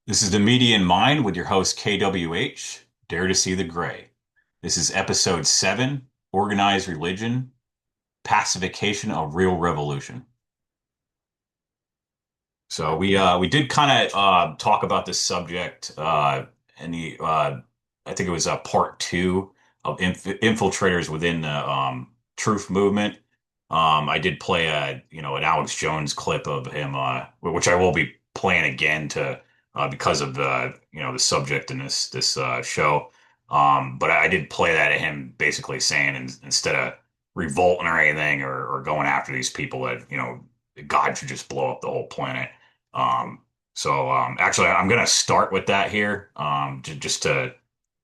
This is The Media in Mind with your host K.W.H. Dare to See the Gray. This is episode 7, Organized Religion, Pacification, a Real Revolution. So we did kind of talk about this subject in the I think it was part two of infiltrators within the truth movement. I did play an Alex Jones clip of him, which I will be playing again to because of the subject in this show. But I did play that at him basically saying instead of revolting or anything or going after these people that God should just blow up the whole planet. Actually, I'm gonna start with that here, just to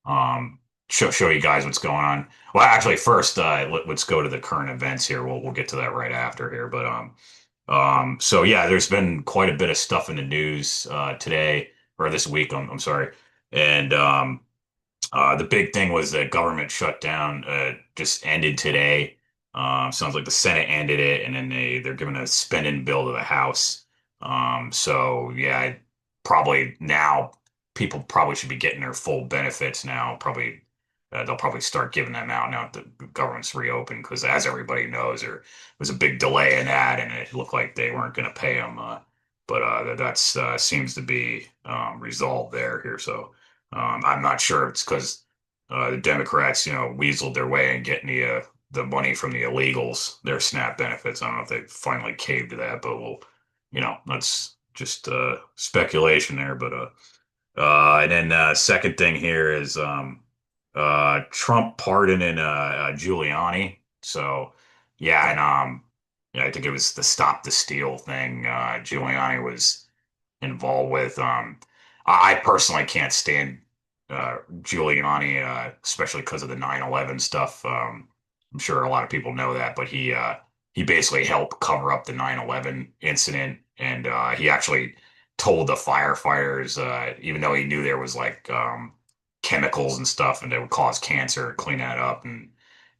um, show you guys what's going on. Well, actually, first, let's go to the current events here. We'll get to that right after here, but so yeah, there's been quite a bit of stuff in the news today or this week. I'm sorry, and the big thing was that government shutdown just ended today. Sounds like the Senate ended it, and then they're giving a spending bill to the House. So yeah, probably now people probably should be getting their full benefits now. Probably they'll probably start giving them out now that the government's reopened because, as everybody knows, there was a big delay in that, and it looked like they weren't going to pay them. But that's seems to be resolved there here. So. I'm not sure if it's because the Democrats, weaseled their way in getting the money from the illegals, their SNAP benefits. I don't know if they finally caved to that, but that's just speculation there. And then second thing here is Trump pardoning Giuliani. So yeah, and yeah, I think it was the Stop the Steal thing. Giuliani was involved with. I personally can't stand Giuliani, especially because of the 9/11 stuff. I'm sure a lot of people know that, but he basically helped cover up the 9/11 incident, and he actually told the firefighters, even though he knew there was like chemicals and stuff, and that would cause cancer, clean that up, and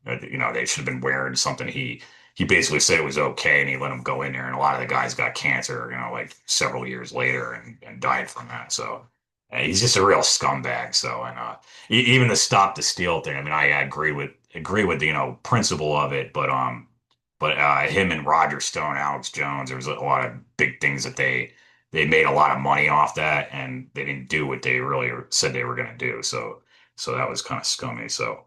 they should have been wearing something. He basically said it was okay, and he let them go in there. And a lot of the guys got cancer, like several years later, and died from that. So he's just a real scumbag. So and even the Stop the Steal thing. I mean, I agree with the principle of it, but him and Roger Stone, Alex Jones, there was a lot of big things that they made a lot of money off that, and they didn't do what they really said they were going to do. So that was kind of scummy. So.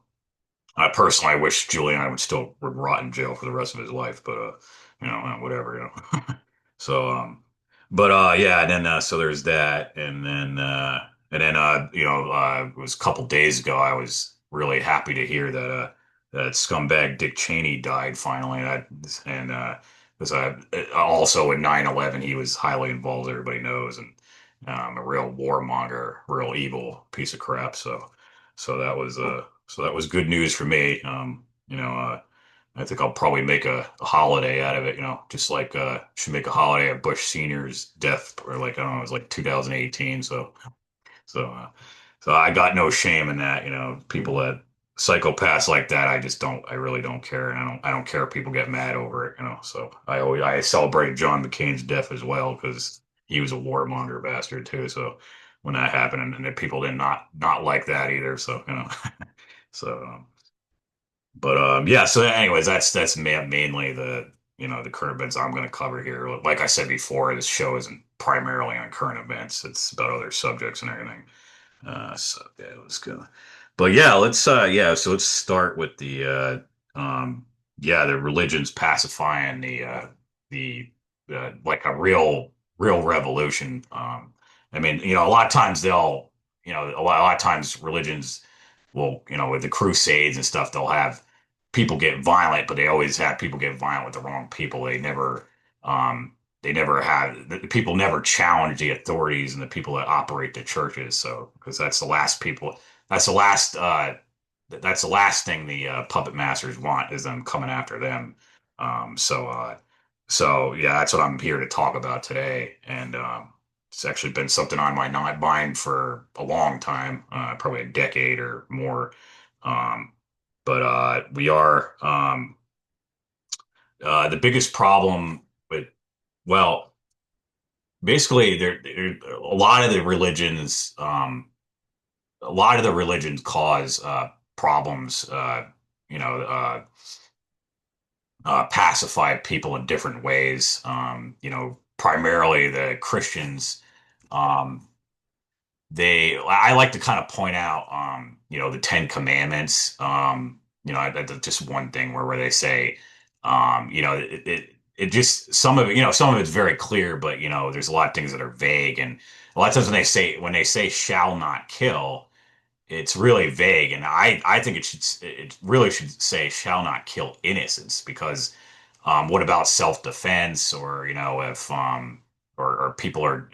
I personally wish Giuliani would rot in jail for the rest of his life, but whatever, So yeah, and then so there's that, and then it was a couple days ago. I was really happy to hear that scumbag Dick Cheney died finally. And because also in 9/11 he was highly involved, everybody knows, and a real warmonger, real evil piece of crap. So that was good news for me. I think I'll probably make a holiday out of it, just like should make a holiday of Bush Senior's death, or like I don't know, it was like 2018. So so I got no shame in that, people that psychopaths like that, I really don't care, and I don't care if people get mad over it, So I celebrated John McCain's death as well because he was a warmonger bastard too. So when that happened, and the people did not like that either. So so. But yeah. So, anyways, that's mainly the current events I'm going to cover here. Like I said before, this show isn't primarily on current events; it's about other subjects and everything. So yeah, let's go. But yeah, let's yeah. So let's start with the religions pacifying the like a real revolution. I mean, a lot of times a lot of times religions will, with the Crusades and stuff, they'll have people get violent, but they always have people get violent with the wrong people. They never have the people never challenge the authorities and the people that operate the churches. So because that's the last that's the last thing the puppet masters want is them coming after them. Um, so uh, so yeah, that's what I'm here to talk about today, and it's actually been something on my mind for a long time, probably a decade or more. Um, but we are the biggest problem with well. basically a lot of the religions, a lot of the religions cause problems, you know, pacify people in different ways. Primarily the Christians, um, I like to kind of point out, the Ten Commandments. That's just one thing where they say, it just some of it's very clear, but there's a lot of things that are vague, and a lot of times when they say shall not kill, it's really vague, and I think it really should say shall not kill innocents because what about self-defense or if or people are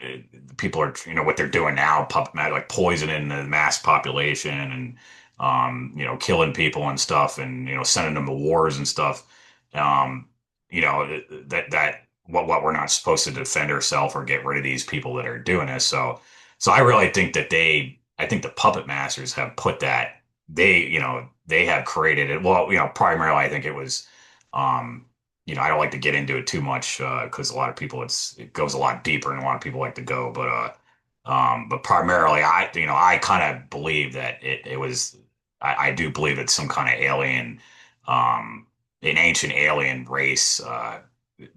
what they're doing now like poisoning the mass population and killing people and stuff and sending them to wars and stuff um that what we're not supposed to defend ourselves or get rid of these people that are doing this so I really think that I think the puppet masters have put that they have created it. Well, primarily I think it was, I don't like to get into it too much because a lot of people it goes a lot deeper and a lot of people like to go. But primarily I kind of believe that it was I do believe it's some kind of um, an ancient alien race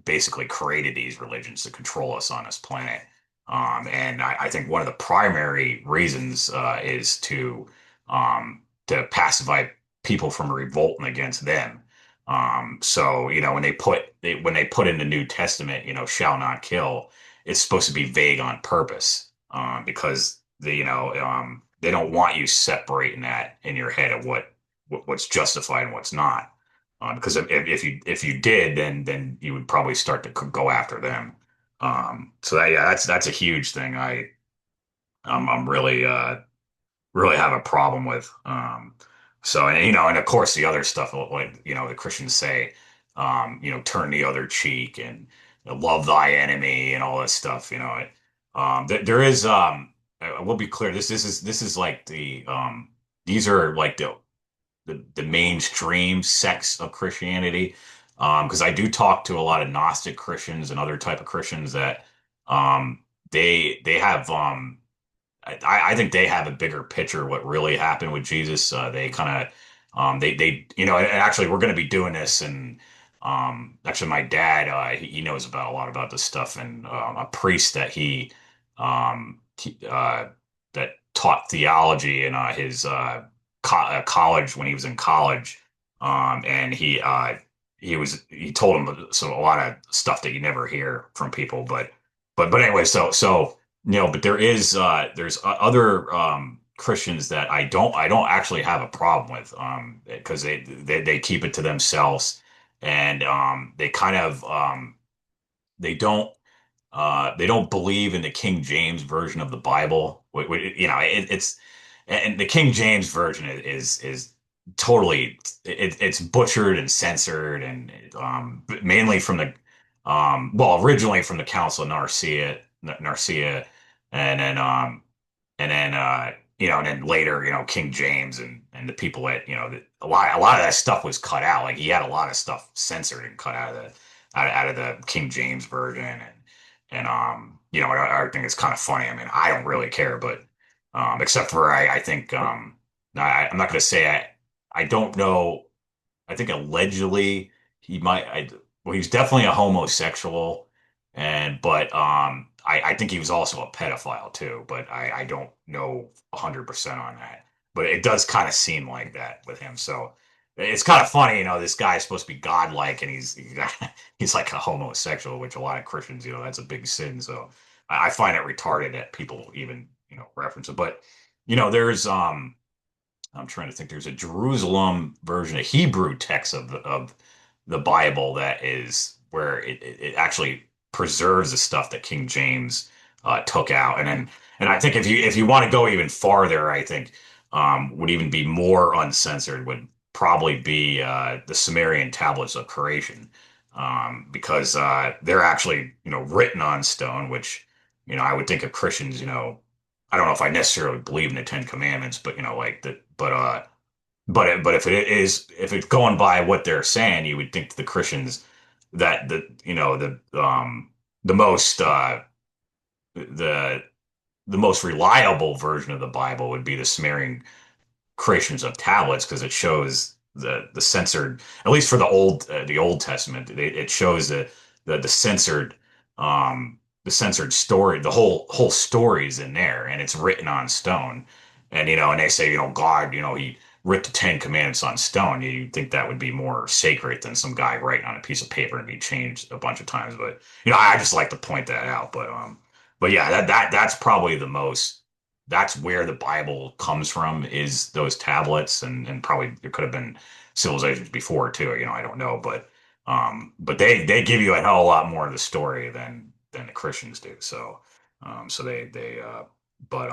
basically created these religions to control us on this planet. And I think one of the primary reasons is to pacify people from revolting against them. So when when they put in the New Testament, shall not kill, it's supposed to be vague on purpose because they don't want you separating that in your head of what's justified and what's not. Because if you did, then you would probably start to go after them. So yeah, that's a huge thing. I'm really really have a problem with. So and of course the other stuff like the Christians say, turn the other cheek and love thy enemy and all this stuff. There is I will be clear. This is like these are like the mainstream sects of Christianity. Because I do talk to a lot of Gnostic Christians and other type of Christians that they have I think they have a bigger picture of what really happened with Jesus. They kind of they and actually we're going to be doing this and actually my dad he knows about a lot about this stuff and a priest that he that taught theology in his college when he was in college and he told him so a lot of stuff that you never hear from people but anyway but there's other Christians that I don't actually have a problem with because they keep it to themselves and they kind of they don't believe in the King James version of the Bible. It's and the King James version is totally it's butchered and censored and mainly from the originally from the Council of Nicaea, and then and then later King James and the people that a lot of that stuff was cut out. Like he had a lot of stuff censored and cut out of out of the King James version and I think it's kind of funny. I mean, I don't really care, but except for I think I'm not going to say I don't know. I think allegedly he might. Well, he's definitely a homosexual, but I think he was also a pedophile too. But I don't know 100% on that. But it does kind of seem like that with him. So it's kind of funny, this guy is supposed to be godlike, and he's like a homosexual, which a lot of Christians, that's a big sin. So I find it retarded that people even reference it. But there's I'm trying to think. There's a Jerusalem version, a Hebrew text of the Bible that is where it actually preserves the stuff that King James took out, and I think if you want to go even farther, I think would even be more uncensored would probably be the Sumerian tablets of creation, because they're actually written on stone, which I would think of Christians. I don't know if I necessarily believe in the Ten Commandments, but like that. But if it's going by what they're saying, you would think the Christians that the most the the most reliable version of the Bible would be the Sumerian creations of tablets because it shows the censored, at least for the Old Testament, it shows the censored the censored story, the whole story is in there, and it's written on stone. And and they say, God, he writ the Ten Commandments on stone. You think that would be more sacred than some guy writing on a piece of paper and be changed a bunch of times. But I just like to point that out. But yeah, that's probably the most, that's where the Bible comes from, is those tablets. And probably there could have been civilizations before too, I don't know. But they give you a hell of a lot more of the story than the Christians do. So they but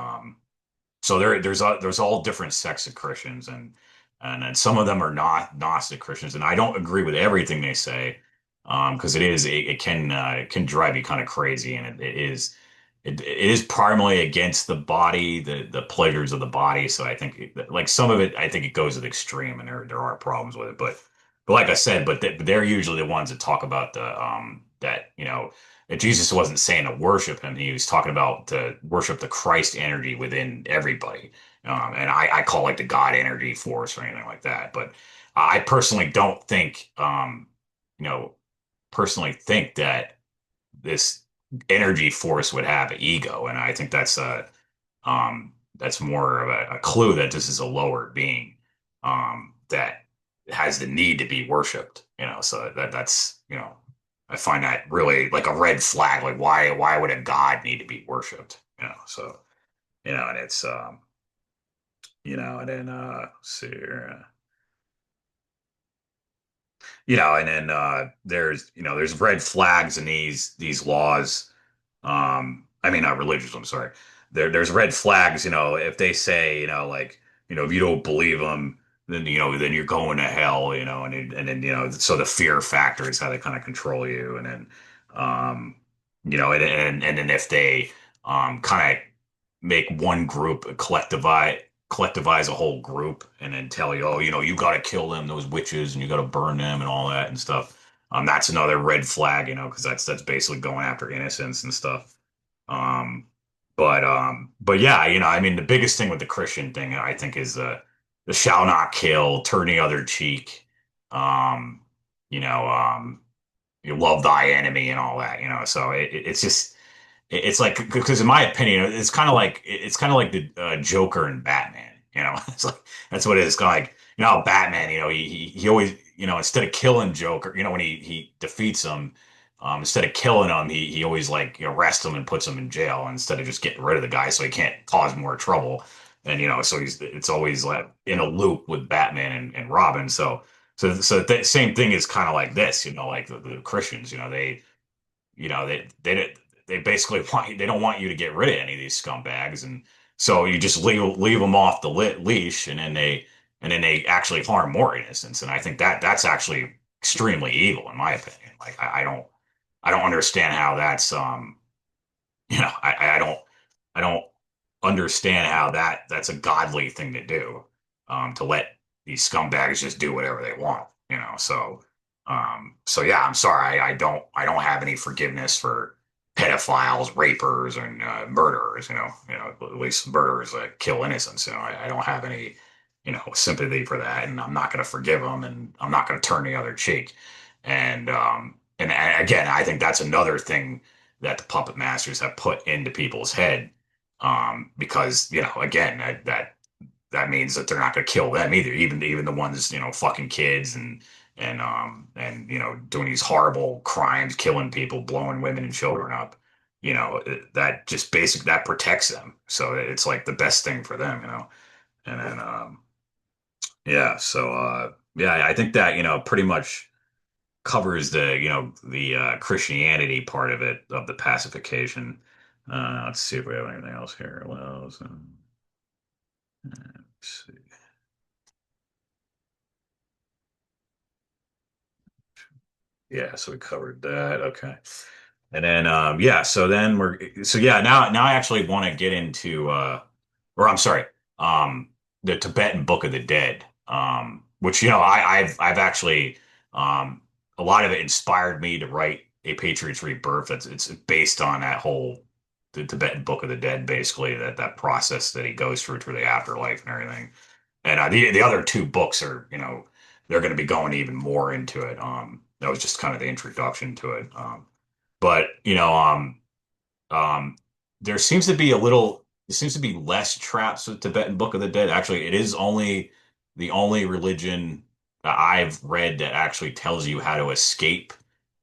so there's all different sects of Christians, and then some of them are not Gnostic Christians, and I don't agree with everything they say, because it can drive you kind of crazy, and it is primarily against the body, the pleasures of the body. So I think like some of it, I think it goes to the extreme, and there are problems with it. But like I said, they're usually the ones that talk about the that that Jesus wasn't saying to worship him. He was talking about to worship the Christ energy within everybody. And I call like the God energy force or anything like that. But I personally don't think, you know, personally think that this energy force would have an ego. And I think that's more of a clue that this is a lower being, that has the need to be worshipped. So that's I find that really like a red flag. Like why would a god need to be worshipped? So and it's and then let's see here. And then there's red flags in these laws. I mean, not religious, I'm sorry. There's red flags, if they say, like, if you don't believe them, then then you're going to hell, and then so the fear factor is how they kind of control you. And then and then if they kind of make one group collectivize a whole group and then tell you, oh, you got to kill them, those witches, and you got to burn them and all that and stuff. That's another red flag, because that's basically going after innocence and stuff. Um, but yeah, I mean, the biggest thing with the Christian thing, I think, is the shall not kill, turn the other cheek, um, you know, um, you love thy enemy and all that, So it's just it's like, because in my opinion, it's kind of like the Joker and Batman. It's like that's what it is. Kind of like Batman. He always instead of killing Joker, when he defeats him, instead of killing him, he always like arrests him and puts him in jail instead of just getting rid of the guy so he can't cause more trouble. And so it's always like in a loop with Batman and Robin. So the same thing is kind of like this. Like the Christians. They basically they don't want you to get rid of any of these scumbags, and so you just leave them off the leash, and then they actually harm more innocents. And I think that's actually extremely evil, in my opinion. Like I don't understand how that's I don't understand how that's a godly thing to do, to let these scumbags just do whatever they want. So yeah, I'm sorry, I don't have any forgiveness for pedophiles, rapers, and murderers. At least murderers kill innocents. I don't have any sympathy for that, and I'm not going to forgive them, and I'm not going to turn the other cheek. And again, I think that's another thing that the puppet masters have put into people's head, because again, that means that they're not going to kill them either, even the ones fucking kids and doing these horrible crimes, killing people, blowing women and children up. That just that protects them, so it's like the best thing for them. And then yeah, so yeah, I think that pretty much covers the Christianity part of it, of the pacification. Let's see if we have anything else here. Well, let's see. Yeah, so we covered that. Okay. And then yeah, so yeah, now I actually want to get into or I'm sorry, the Tibetan Book of the Dead. Which I've actually um a lot of it inspired me to write A Patriot's Rebirth. It's based on that whole the Tibetan Book of the Dead, basically that process that he goes through the afterlife and everything. And the other two books are, they're going to be going even more into it. That was just kind of the introduction to it. But um, there seems to be there seems to be less traps with Tibetan Book of the Dead. Actually, it is only the only religion that I've read that actually tells you how to escape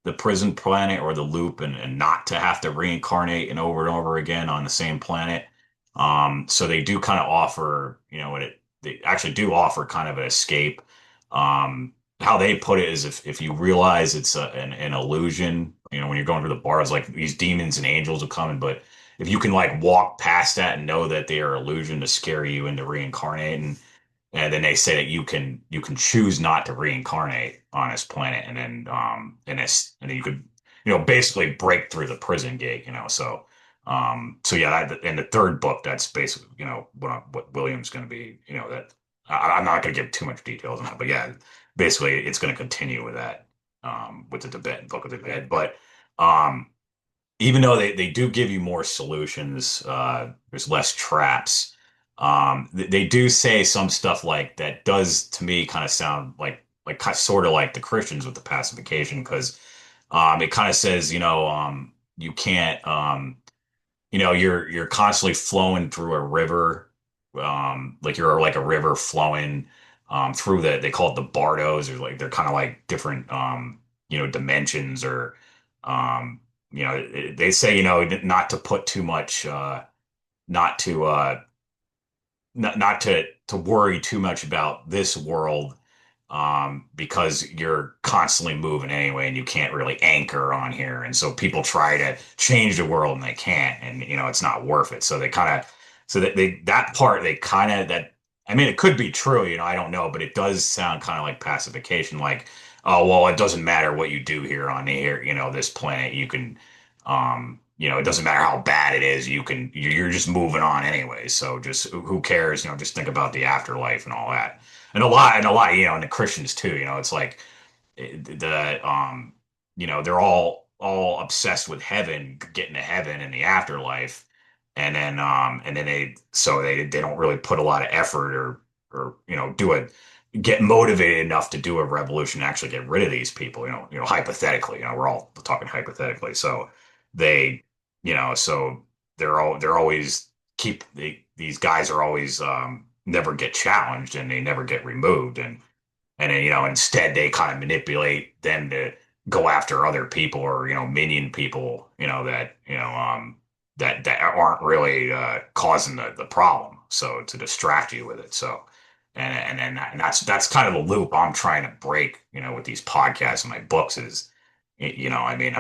the prison planet or the loop and not to have to reincarnate and over again on the same planet. So they do kind of offer, they actually do offer kind of an escape. How they put it is if you realize it's an illusion, when you're going through the bars, like these demons and angels are coming, but if you can like walk past that and know that they are illusion to scare you into reincarnating, and then they say that you can choose not to reincarnate on this planet, and then and then you could basically break through the prison gate, so yeah, in the third book, that's basically what William's going to be, that I'm not going to give too much details on that, but yeah, basically it's going to continue with that, with the Tibetan Book of the Dead, but um even though they do give you more solutions, there's less traps. They do say some stuff like that does to me kind of sound like sort of like the Christians with the pacification, because it kind of says, you can't, you're constantly flowing through a river, like you're like a river flowing through they call it the bardos, or like they're kind of like different, dimensions, or um, they say, not to put too much, not to not to worry too much about this world, because you're constantly moving anyway and you can't really anchor on here, and so people try to change the world and they can't, and it's not worth it, so they kind of, so that that part they kind of, that, I mean, it could be true, I don't know, but it does sound kind of like pacification, like, oh well, it doesn't matter what you do here on here, this planet, you can, it doesn't matter how bad it is. You're just moving on anyway. So just who cares? Just think about the afterlife and all that. And a lot, and the Christians too, it's like the they're all obsessed with heaven, getting to heaven and the afterlife. And then they don't really put a lot of effort, or get motivated enough to do a revolution to actually get rid of these people, hypothetically, we're all talking hypothetically. So they, so they're always these guys are always, never get challenged, and they never get removed. And then, instead they kind of manipulate them to go after other people, or, minion people, that aren't really causing the problem. So to distract you with it. So, and that's kind of the loop I'm trying to break, with these podcasts and my books is, I mean,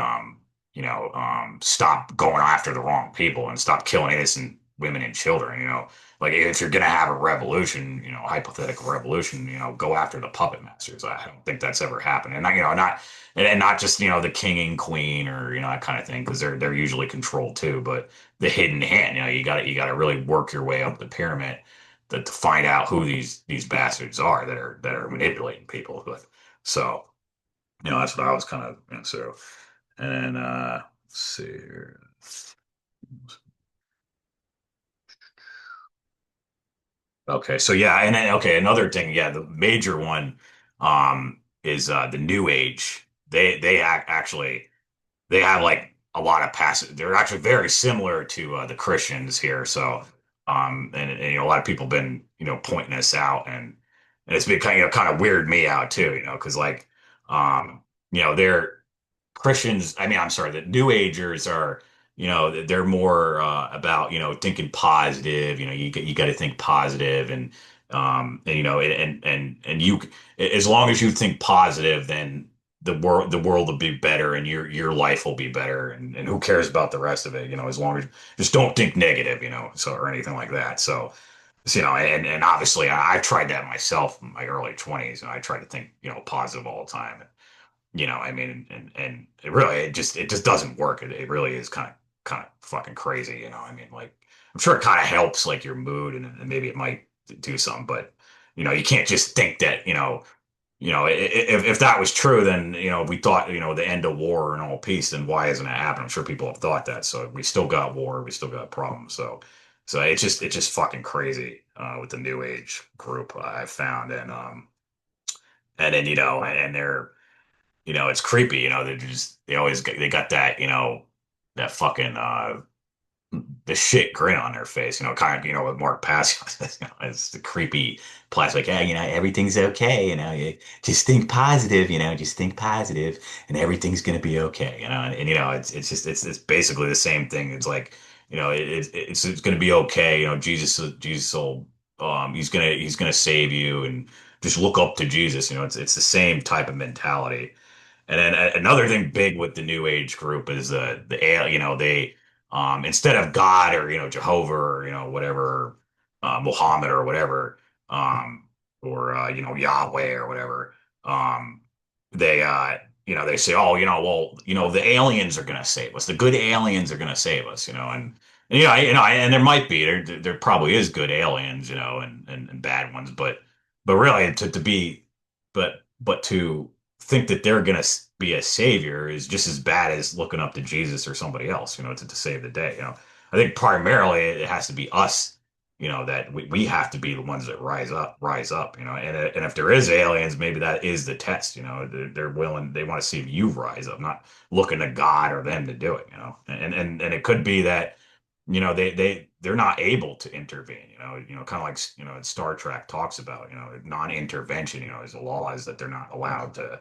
stop going after the wrong people and stop killing innocent women and children, like if you're gonna have a revolution, hypothetical revolution, go after the puppet masters. I don't think that's ever happened, and not, not, and not just, the king and queen, or that kind of thing, because they're usually controlled too. But the hidden hand, you got to really work your way up the pyramid to find out who these bastards are that are manipulating people. But so, that's what I was kind of, so, and let's see here. Okay, so yeah, and then okay, another thing, yeah, the major one is the New Age. Actually, they have like a lot of passive. They're actually very similar to the Christians here. So and a lot of people been pointing this out, and it's been kind of weirded me out too, because like they're Christians, I mean, I'm sorry, the New Agers are, they're more about, thinking positive. You got to think positive, and you, as long as you think positive, then the world will be better, and your life will be better, and who cares about the rest of it, as long as just don't think negative, so, or anything like that. So, and obviously I tried that myself in my early 20s, and I tried to think, positive all the time. I mean, and it just doesn't work. It really is kind of fucking crazy. I mean, like, I'm sure it kind of helps like your mood, and maybe it might do something, but you can't just think that, if that was true, then we thought the end of war and all peace, then why hasn't it happened? I'm sure people have thought that. So we still got war, we still got problems. So it's just fucking crazy with the New Age group I've found, and then and they're it's creepy. They always they got that that fucking the shit grin on their face, kind of, with Mark Passio. It's the creepy plastic, hey, everything's okay, you just think positive, just think positive and everything's gonna be okay, and it's just it's basically the same thing. It's like, it's gonna be okay, Jesus will he's gonna save you and just look up to Jesus, it's the same type of mentality. And then another thing big with the New Age group is they instead of God or Jehovah or whatever, Muhammad or whatever, or Yahweh or whatever, um they say, oh, well, the aliens are gonna save us, the good aliens are gonna save us, and there might be, there probably is good aliens, and bad ones, but really to be but to think that they're going to be a savior is just as bad as looking up to Jesus or somebody else, to save the day. I think primarily it has to be us, that we have to be the ones that rise up, and if there is aliens, maybe that is the test, they're willing, they want to see if you rise up, not looking to God or them to do it, and it could be that they're not able to intervene, kind of like Star Trek talks about, non-intervention, is a law is that they're not allowed to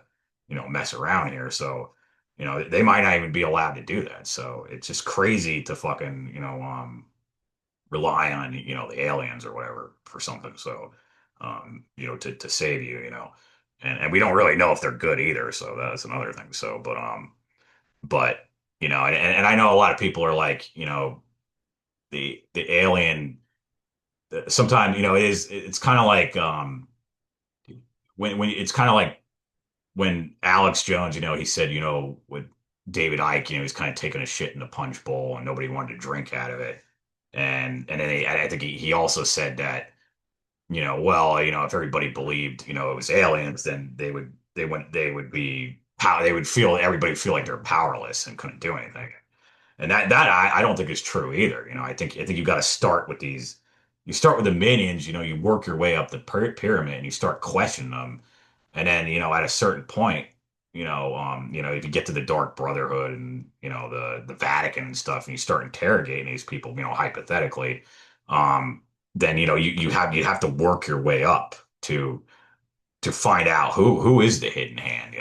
mess around here. So they might not even be allowed to do that. So it's just crazy to fucking rely on the aliens or whatever for something. So to save you, and we don't really know if they're good either, so that's another thing. So but and I know a lot of people are like, the alien, sometimes it's kind of like when it's kind of like when Alex Jones, he said, with David Icke, he's kind of taking a shit in the punch bowl and nobody wanted to drink out of it. And then I think he also said that, well, if everybody believed, it was aliens, then they would feel, everybody would feel like they're powerless and couldn't do anything. And that I don't think is true either. I think you got to start with these. You start with the minions. You work your way up the pyramid, and you start questioning them. And then at a certain point, if you get to the Dark Brotherhood and the Vatican and stuff, and you start interrogating these people, hypothetically, um, then you have to work your way up to find out who is the hidden hand,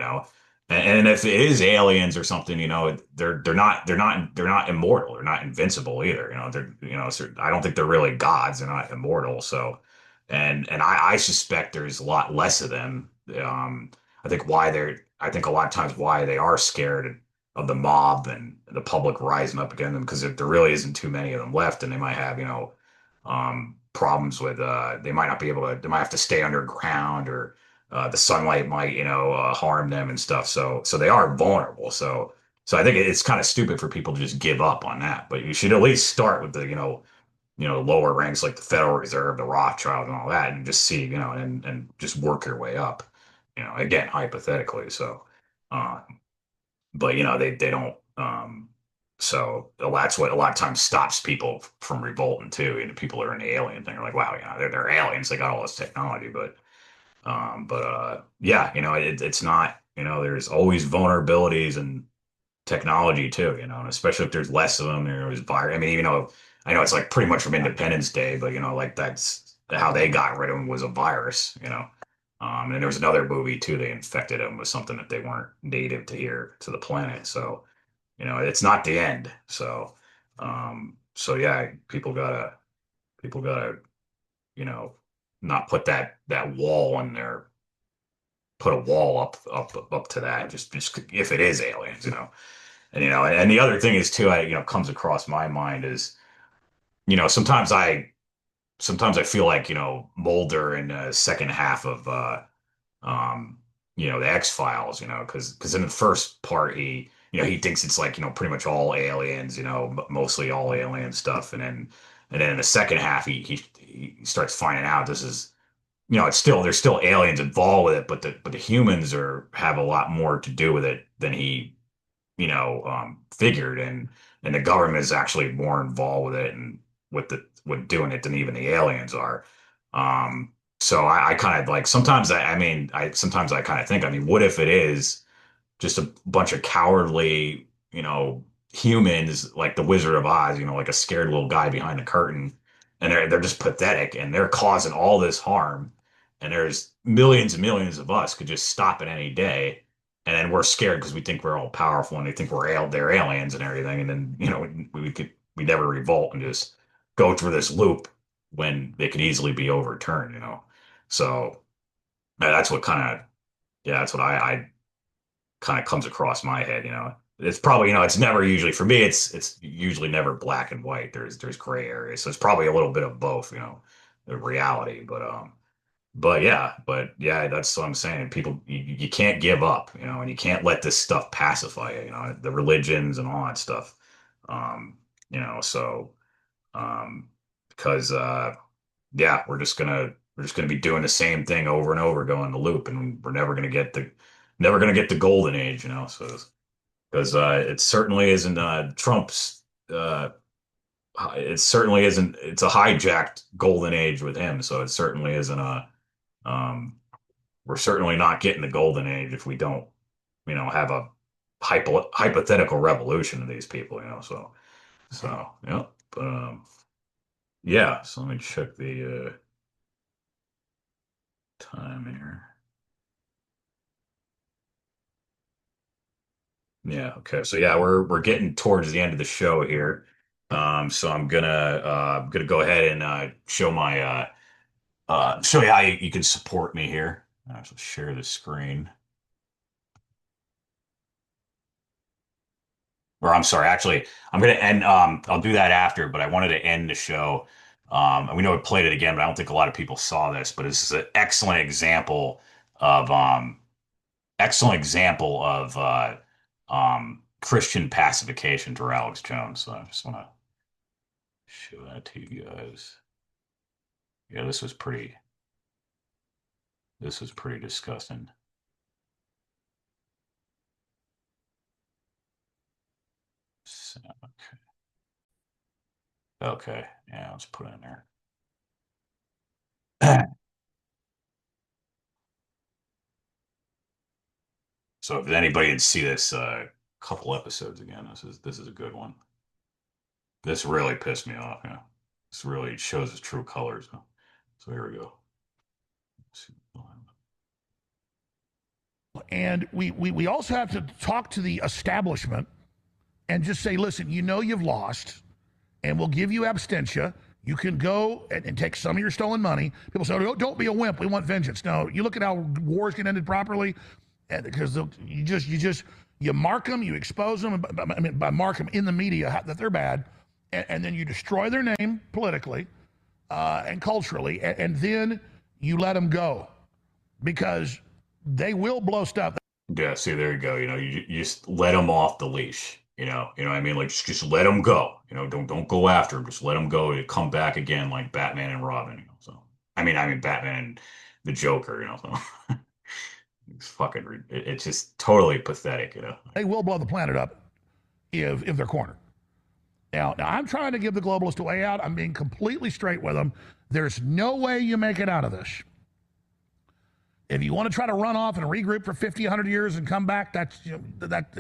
and if it is aliens or something, they're not immortal, they're not invincible either, so I don't think they're really gods, they're not immortal. So, and I suspect there's a lot less of them. I think a lot of times why they are scared of the mob and the public rising up against them, because if there really isn't too many of them left, and they might have problems with they might not be able to, they might have to stay underground, or the sunlight might, harm them and stuff. So they are vulnerable. So I think it's kind of stupid for people to just give up on that. But you should at least start with the, lower ranks like the Federal Reserve, the Rothschild, and all that, and just see, and just work your way up. Again, hypothetically. So, uh, but they don't. So that's what a lot of times stops people from revolting too. People are in the alien thing. Are like, wow, they're aliens. They got all this technology, but yeah, it's not, there's always vulnerabilities and technology too, and especially if there's less of them, there's virus. I mean, I know it's like pretty much from Independence Day, but like that's how they got rid of them, was a virus, and there was another movie too. They infected them with something that they weren't native to here to the planet. So, it's not the end. So yeah, people gotta, you know, not put that wall on there, put a wall up to that, just if it is aliens, and the other thing is too, comes across my mind is, sometimes I feel like, Mulder in the second half of um the X-Files, because in the first part he thinks it's like, pretty much all aliens, mostly all alien stuff, and then in the second half he starts finding out this is it's still there's still aliens involved with it, but the humans are have a lot more to do with it than he figured, and the government is actually more involved with it and with doing it than even the aliens are. So I kind of like sometimes I mean I sometimes I kind of think, I mean, what if it is just a bunch of cowardly, humans like the Wizard of Oz, like a scared little guy behind the curtain, and they're just pathetic and they're causing all this harm, and there's millions and millions of us could just stop it any day, and then we're scared because we think we're all powerful and they think they're aliens and everything, and then we never revolt and just go through this loop when they could easily be overturned. So that's what kind of yeah, that's what I kind of comes across my head. It's probably, it's never usually for me, it's usually never black and white. There's gray areas. So it's probably a little bit of both, the reality. But yeah, that's what I'm saying. People, you can't give up, and you can't let this stuff pacify you, the religions and all that stuff. Um, so um because yeah, we're just gonna be doing the same thing over and over, going the loop, and we're never gonna get the golden age. So because it certainly isn't Trump's. It certainly isn't. It's a hijacked golden age with him. So it certainly isn't a. Um, we're certainly not getting the golden age if we don't, have a hypothetical revolution of these people. So yeah. But yeah. So let me check the time here. Yeah, okay. So yeah, we're getting towards the end of the show here. So I'm gonna go ahead and show you how you can support me here. I'll share the screen. Or I'm sorry, actually, I'm gonna end I'll do that after, but I wanted to end the show. And we know we played it again, but I don't think a lot of people saw this, but this is an of excellent example of Christian pacification through Alex Jones. So I just want to show that to you guys. Yeah, this was pretty disgusting. So, okay, yeah, let's put it in there. So if anybody didn't see this couple episodes again, this is a good one. This really pissed me off. Yeah, this really shows his true colors. So here we go. And we also have to talk to the establishment and just say, listen, you've lost, and we'll give you abstentia. You can go and take some of your stolen money. People say, oh, don't be a wimp. We want vengeance. No, you look at how wars get ended properly, because you mark them, you expose them. I mean, by mark them in the media that they're bad, and then you destroy their name politically and culturally, and then you let them go because they will blow stuff. Yeah, see, there you go. You just let them off the leash. What I mean? Like just let them go. Don't go after them. Just let them go. They come back again like Batman and Robin. So I mean Batman and the Joker. So it's it's just totally pathetic. They will blow the planet up if they're cornered. Now I'm trying to give the globalists a way out. I'm being completely straight with them. There's no way you make it out of this. If you want to try to run off and regroup for 50, 100 years and come back,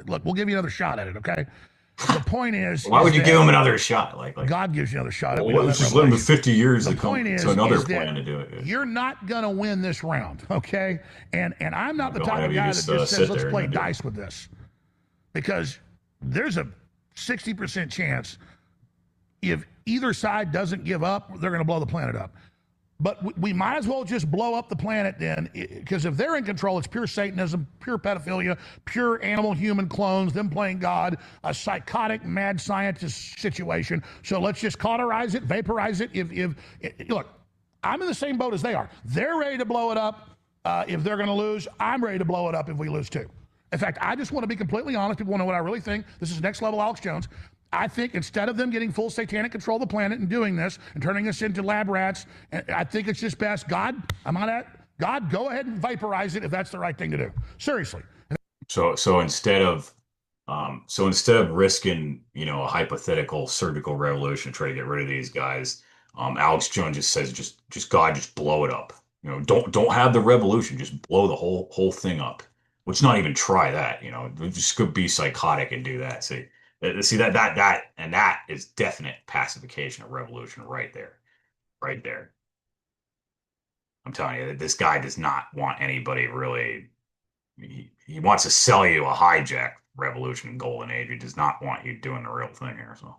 look, we'll give you another shot at it, okay? The point is, why would you give them another shot? Like God gives you another shot. Well, let's just let them 50 years to come to another plan to do it. Yeah. You're not going to win this round, okay? And I'm not the type of guy that just says, let's play dice with this. Because there's a 60% chance if either side doesn't give up, they're going to blow the planet up. But we might as well just blow up the planet then, because if they're in control, it's pure Satanism, pure pedophilia, pure animal-human clones, them playing God, a psychotic, mad scientist situation. So let's just cauterize it, vaporize it. Look, I'm in the same boat as they are. They're ready to blow it up if they're going to lose. I'm ready to blow it up if we lose too. In fact, I just want to be completely honest. People want to know what I really think. This is next level Alex Jones. I think instead of them getting full satanic control of the planet and doing this and turning us into lab rats, I think it's just best. God, I'm on that. God, go ahead and vaporize it if that's the right thing to do. Seriously. So instead of risking, a hypothetical surgical revolution to try to get rid of these guys, Alex Jones just says, just God, just blow it up. Don't have the revolution, just blow the whole thing up. Let's not even try that. Just could be psychotic and do that. See that is definite pacification of revolution right there, right there. I'm telling you, this guy does not want anybody really. He wants to sell you a hijack revolution and golden age. He does not want you doing the real thing here. So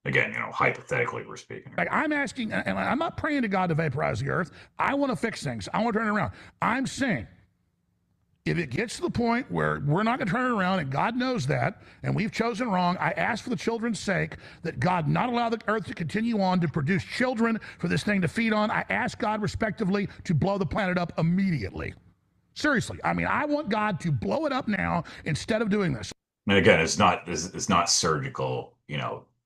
again, hypothetically we're speaking here. Like I'm asking, and I'm not praying to God to vaporize the earth. I want to fix things. I want to turn it around. I'm saying if it gets to the point where we're not going to turn it around, and God knows that, and we've chosen wrong, I ask for the children's sake that God not allow the earth to continue on to produce children for this thing to feed on. I ask God respectively to blow the planet up immediately. Seriously, I mean, I want God to blow it up now instead of doing this. And again, it's not surgical.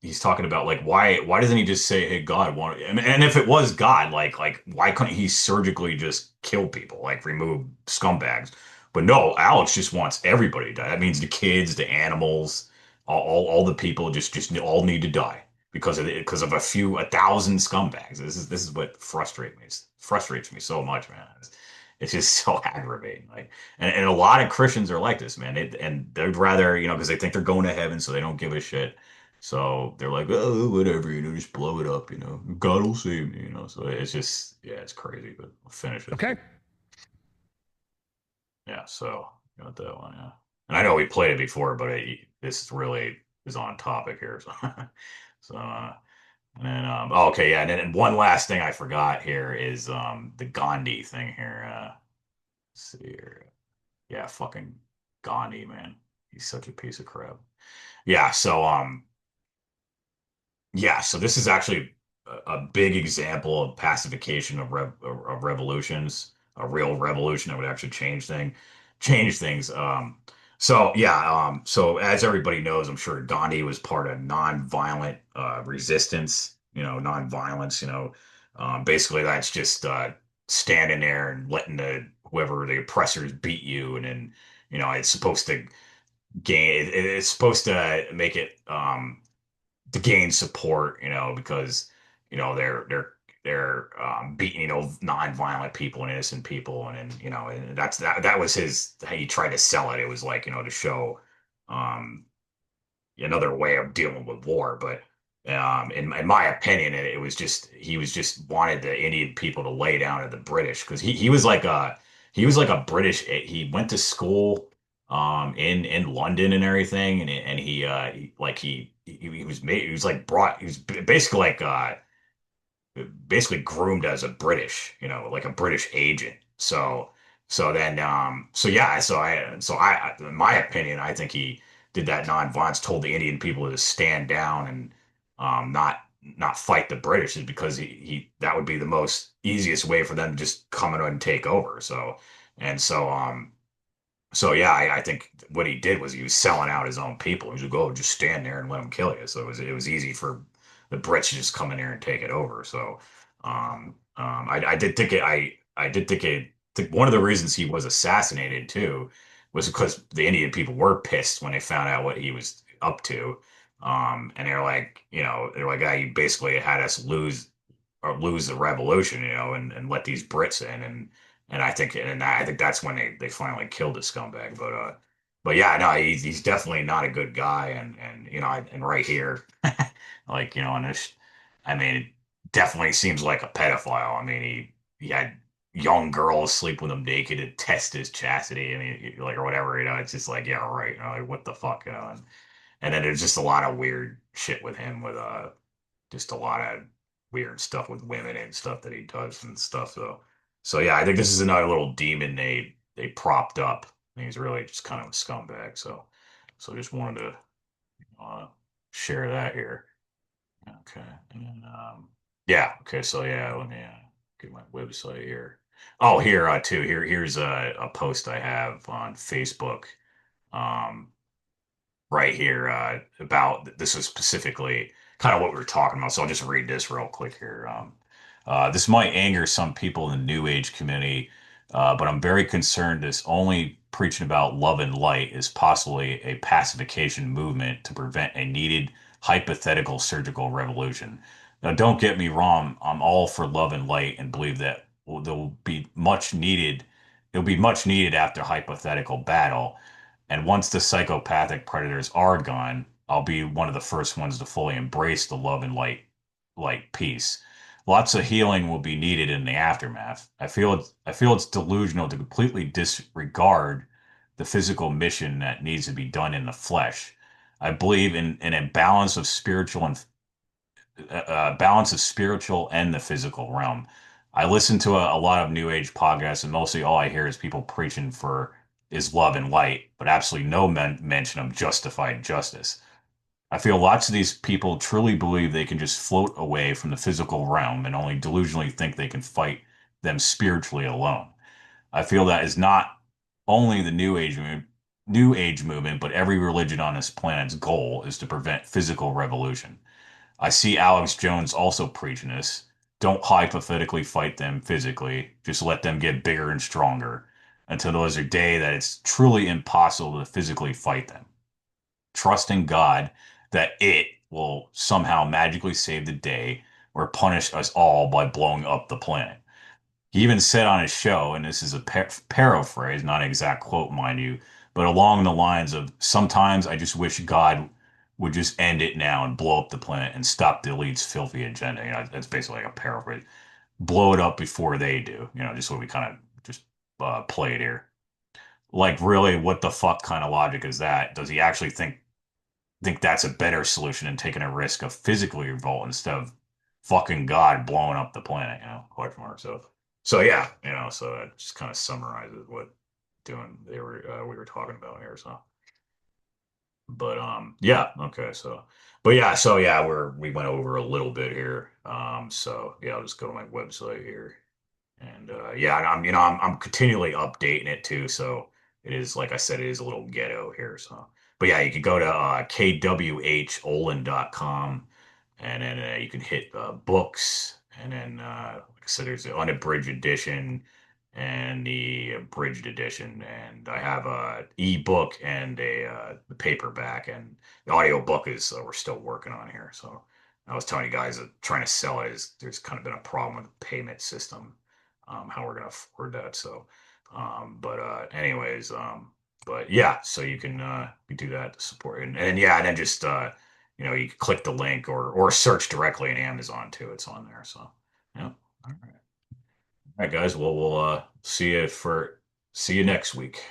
He's talking about like why doesn't he just say, "Hey, God, want?" And if it was God, like why couldn't he surgically just kill people, like remove scumbags? But no, Alex just wants everybody to die. That means the kids, the animals, all the people just all need to die because of a thousand scumbags. This is what frustrates me so much, man. It's just so aggravating. Like, and a lot of Christians are like this, man. And they'd rather, because they think they're going to heaven, so they don't give a shit. So they're like, oh, whatever, just blow it up, God will save me. So it's just, yeah, it's crazy. But I'll finish it. Okay. Yeah, so got that one, yeah. And I know we played it before, but this really is on topic here. So, so and then, okay, yeah, and then one last thing I forgot here is the Gandhi thing here. Let's see here. Yeah, fucking Gandhi, man. He's such a piece of crap. Yeah, so this is actually a big example of pacification of revolutions, a real revolution that would actually change things. So as everybody knows, I'm sure Gandhi was part of nonviolent resistance. Nonviolence. Basically that's just standing there and letting whoever the oppressors beat you, and then it's supposed to it's supposed to make it to gain support, because they're beating, non-violent people and innocent people, and then and that was his how he tried to sell it. It was like to show um another way of dealing with war, but in my opinion, it was just he was just wanted the Indian people to lay down to the British because he was like a British. He went to school in London and everything, and he was like brought he was basically like basically groomed as a British, like a British agent. So yeah, in my opinion, I think he did that non-violence, told the Indian people to stand down and not fight the British, is because he that would be the most easiest way for them to just come in and take over. And so so yeah, I think what he did was he was selling out his own people. He was like, "Oh, just stand there and let them kill you." So it was easy for the Brits to just come in there and take it over. So I did think one of the reasons he was assassinated too was because the Indian people were pissed when they found out what he was up to. And they're like, "Ah, you basically had us lose the revolution, and let these Brits in." And I think that's when they finally killed the scumbag. But yeah, no, he's definitely not a good guy. And right here, like, and this, I mean, it definitely seems like a pedophile. I mean, he had young girls sleep with him naked to test his chastity. I mean, like, or whatever, it's just like, yeah, right. Like, what the fuck, and then there's just a lot of weird shit with him, with just a lot of weird stuff with women and stuff that he does and stuff. So yeah, I think this is another little demon they propped up. And he's really just kind of a scumbag. So just wanted to uh, share that here. Okay, and then yeah, okay. So yeah, let me get my website here. Oh, here too. Here's a post I have on Facebook. Um, right here about this is specifically kind of what we were talking about. So I'll just read this real quick here. This might anger some people in the New Age community, but I'm very concerned this only preaching about love and light is possibly a pacification movement to prevent a needed hypothetical surgical revolution. Now, don't get me wrong, I'm all for love and light and believe that there will be much needed. It'll be much needed after hypothetical battle. And once the psychopathic predators are gone, I'll be one of the first ones to fully embrace the love and light peace. Lots of healing will be needed in the aftermath. I feel it's delusional to completely disregard the physical mission that needs to be done in the flesh. I believe in a balance of spiritual and the physical realm. I listen to a lot of New Age podcasts, and mostly all I hear is people preaching for is love and light, but absolutely no mention of justified justice. I feel lots of these people truly believe they can just float away from the physical realm and only delusionally think they can fight them spiritually alone. I feel that is not only the New Age movement, but every religion on this planet's goal is to prevent physical revolution. I see Alex Jones also preaching this. Don't hypothetically fight them physically. Just let them get bigger and stronger until there's a day that it's truly impossible to physically fight them. Trust in God that it will somehow magically save the day or punish us all by blowing up the planet. He even said on his show, and this is a paraphrase, not an exact quote, mind you, but along the lines of sometimes I just wish God would just end it now and blow up the planet and stop the elite's filthy agenda. You know, that's basically like a paraphrase. Blow it up before they do. You know, just what we kind of just played here. Like, really, what the fuck kind of logic is that? Does he actually think that's a better solution than taking a risk of physically revolt instead of fucking God blowing up the planet, you know, question mark. So yeah, you know, so that just kind of summarizes what doing they were we were talking about here. So, but yeah, okay, so, but yeah, so yeah, we went over a little bit here. So yeah, I'll just go to my website here. And yeah, and I'm I'm continually updating it too. So it is like I said, it is a little ghetto here. So, but yeah, you can go to kwholin.com, and then you can hit books, and then like I said, there's the unabridged edition and the abridged edition, and I have a ebook and a the paperback, and the audio book is we're still working on here. So I was telling you guys that trying to sell it is there's kind of been a problem with the payment system, how we're gonna afford that. So, anyways, but yeah, so you do that to support it, and yeah, and then just you can click the link or search directly in Amazon too. It's on there. So, yeah. All right, guys. Well, we'll see you next week.